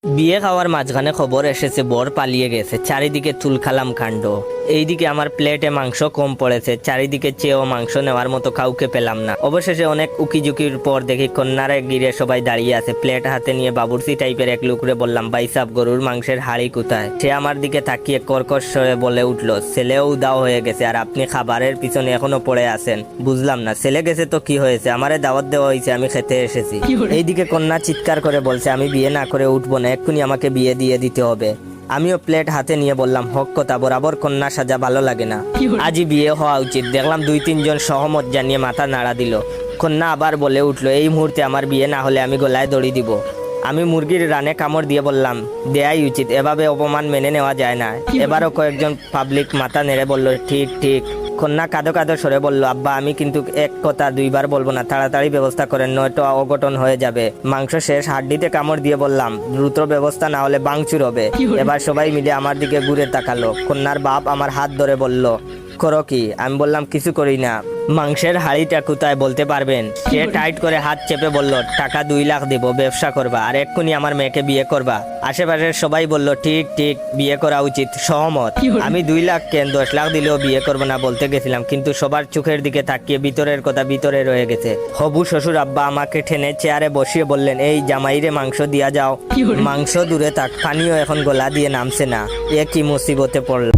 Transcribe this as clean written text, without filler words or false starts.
বিয়ে খাওয়ার মাঝখানে খবর এসেছে বর পালিয়ে গেছে, চারিদিকে তুলখালাম কাণ্ড। এইদিকে আমার প্লেটে মাংস কম পড়েছে, চারিদিকে চেয়েও মাংস নেওয়ার মতো কাউকে পেলাম না। অবশেষে অনেক উকিঝুঁকির পর দেখি কন্যারে গিরে সবাই দাঁড়িয়ে আছে, প্লেট হাতে নিয়ে বাবুর্চি টাইপের এক লোকরে বললাম, ভাই সাব গরুর মাংসের হাড়ি কোথায়? সে আমার দিকে তাকিয়ে কর্কশ স্বরে বলে উঠলো, ছেলেও উদাও হয়ে গেছে আর আপনি খাবারের পিছনে এখনো পড়ে আছেন। বুঝলাম না, ছেলে গেছে তো কি হয়েছে, আমারে দাওয়াত দেওয়া হয়েছে, আমি খেতে এসেছি। এইদিকে কন্যা চিৎকার করে বলছে, আমি বিয়ে না করে উঠবো না, এক্ষুনি আমাকে বিয়ে দিয়ে দিতে হবে। আমিও প্লেট হাতে নিয়ে বললাম, হক কথা, বরাবর কন্যা সাজা ভালো লাগে না, আজই বিয়ে হওয়া উচিত। দেখলাম 2-3 জন সহমত জানিয়ে মাথা নাড়া দিল। কন্যা আবার বলে উঠলো, এই মুহূর্তে আমার বিয়ে না হলে আমি গলায় দড়ি দিব। আমি মুরগির রানে কামড় দিয়ে বললাম, দেয়াই উচিত, এভাবে অপমান মেনে নেওয়া যায় না। এবারও কয়েকজন পাবলিক মাথা নেড়ে বলল, ঠিক ঠিক। কন্যা কাঁদো কাঁদো সরে বলল, আব্বা আমি কিন্তু এক কথা দুইবার বলবো না, তাড়াতাড়ি ব্যবস্থা করেন, নয়তো অঘটন হয়ে যাবে। মাংস শেষ, হাড্ডিতে কামড় দিয়ে বললাম, দ্রুত ব্যবস্থা না হলে বাংচুর হবে। এবার সবাই মিলে আমার দিকে ঘুরে তাকালো। কন্যার বাপ আমার হাত ধরে বলল, করো কি? আমি বললাম, কিছু করি না। মাংসের হাড়িটা কোথায় বলতে পারবেন? সে টাইট করে হাত চেপে বলল, টাকা 2 লাখ দিব, ব্যবসা করবা আর এক্ষুনি আমার মেয়েকে বিয়ে করবা। আশেপাশের সবাই বলল, ঠিক ঠিক, বিয়ে করা উচিত, সহমত। আমি 2 লাখ কেন 10 লাখ দিলেও বিয়ে করবো না বলতে গেছিলাম, কিন্তু সবার চোখের দিকে তাকিয়ে ভিতরের কথা ভিতরে রয়ে গেছে। হবু শ্বশুর আব্বা আমাকে টেনে চেয়ারে বসিয়ে বললেন, এই জামাইরে মাংস দিয়া যাও। মাংস দূরে থাক, পানিও এখন গলা দিয়ে নামছে না। এ কি মুসিবতে পড়ল।